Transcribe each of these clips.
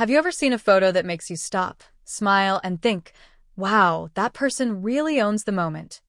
Have you ever seen a photo that makes you stop, smile, and think, wow, that person really owns the moment?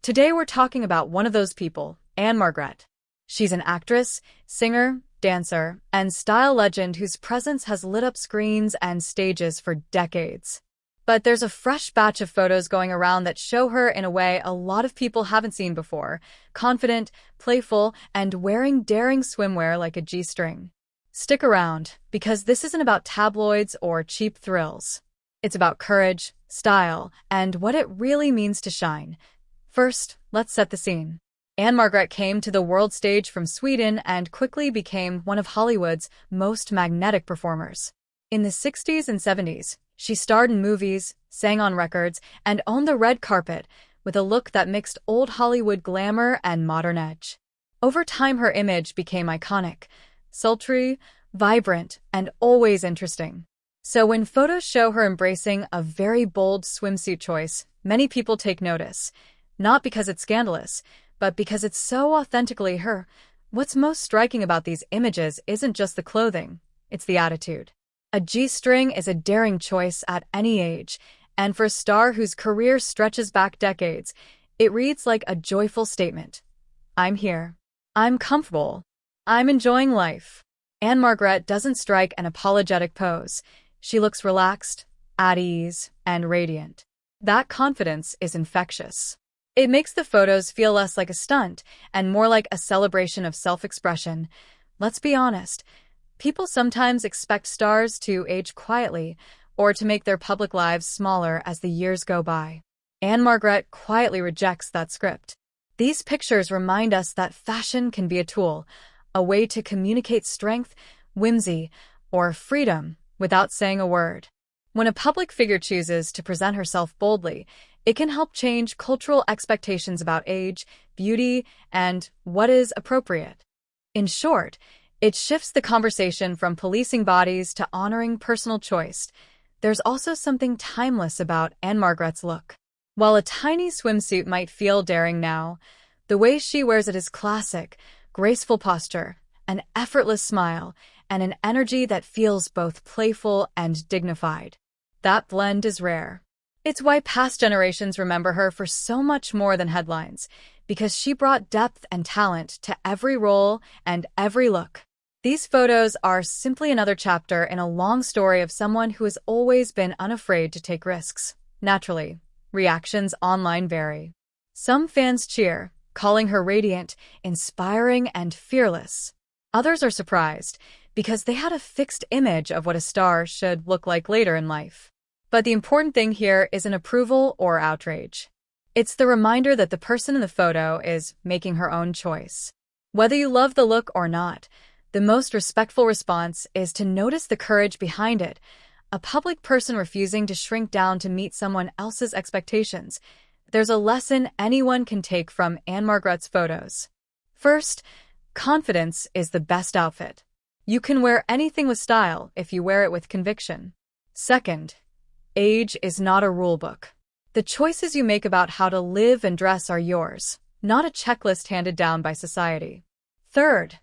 Today we're talking about one of those people, Ann-Margret. She's an actress, singer, dancer, and style legend whose presence has lit up screens and stages for decades. But there's a fresh batch of photos going around that show her in a way a lot of people haven't seen before: confident, playful, and wearing daring swimwear like a G-string. Stick around, because this isn't about tabloids or cheap thrills. It's about courage, style, and what it really means to shine. First, let's set the scene. Ann-Margret came to the world stage from Sweden and quickly became one of Hollywood's most magnetic performers. In the 60s and 70s, she starred in movies, sang on records, and owned the red carpet with a look that mixed old Hollywood glamour and modern edge. Over time, her image became iconic, sultry, vibrant, and always interesting. So when photos show her embracing a very bold swimsuit choice, many people take notice. Not because it's scandalous, but because it's so authentically her. What's most striking about these images isn't just the clothing, it's the attitude. A G-string is a daring choice at any age, and for a star whose career stretches back decades, it reads like a joyful statement. I'm here. I'm comfortable. I'm enjoying life. Ann-Margret doesn't strike an apologetic pose. She looks relaxed, at ease, and radiant. That confidence is infectious. It makes the photos feel less like a stunt and more like a celebration of self-expression. Let's be honest, people sometimes expect stars to age quietly or to make their public lives smaller as the years go by. Ann-Margret quietly rejects that script. These pictures remind us that fashion can be a tool, a way to communicate strength, whimsy, or freedom without saying a word. When a public figure chooses to present herself boldly, it can help change cultural expectations about age, beauty, and what is appropriate. In short, it shifts the conversation from policing bodies to honoring personal choice. There's also something timeless about Ann-Margret's look. While a tiny swimsuit might feel daring now, the way she wears it is classic: graceful posture, an effortless smile, and an energy that feels both playful and dignified. That blend is rare. It's why past generations remember her for so much more than headlines, because she brought depth and talent to every role and every look. These photos are simply another chapter in a long story of someone who has always been unafraid to take risks. Naturally, reactions online vary. Some fans cheer, calling her radiant, inspiring, and fearless. Others are surprised, because they had a fixed image of what a star should look like later in life. But the important thing here isn't approval or outrage. It's the reminder that the person in the photo is making her own choice. Whether you love the look or not, the most respectful response is to notice the courage behind it. A public person refusing to shrink down to meet someone else's expectations. There's a lesson anyone can take from Ann-Margret's photos. First, confidence is the best outfit. You can wear anything with style if you wear it with conviction. Second, age is not a rule book. The choices you make about how to live and dress are yours, not a checklist handed down by society. Third,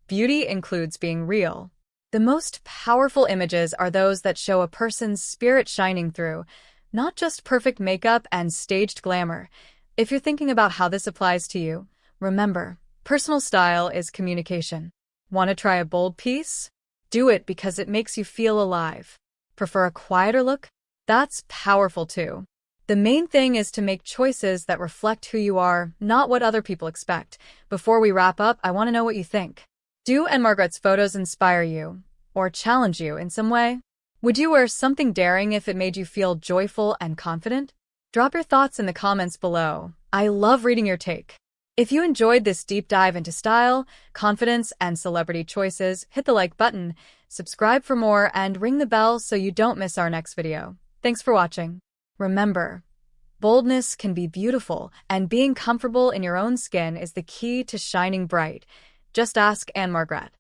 beauty includes being real. The most powerful images are those that show a person's spirit shining through, not just perfect makeup and staged glamour. If you're thinking about how this applies to you, remember, personal style is communication. Want to try a bold piece? Do it because it makes you feel alive. Prefer a quieter look? That's powerful too. The main thing is to make choices that reflect who you are, not what other people expect. Before we wrap up, I want to know what you think. Do Ann-Margret's photos inspire you or challenge you in some way? Would you wear something daring if it made you feel joyful and confident? Drop your thoughts in the comments below. I love reading your take. If you enjoyed this deep dive into style, confidence, and celebrity choices, hit the like button, subscribe for more, and ring the bell so you don't miss our next video. Thanks for watching. Remember, boldness can be beautiful, and being comfortable in your own skin is the key to shining bright. Just ask Ann-Margret.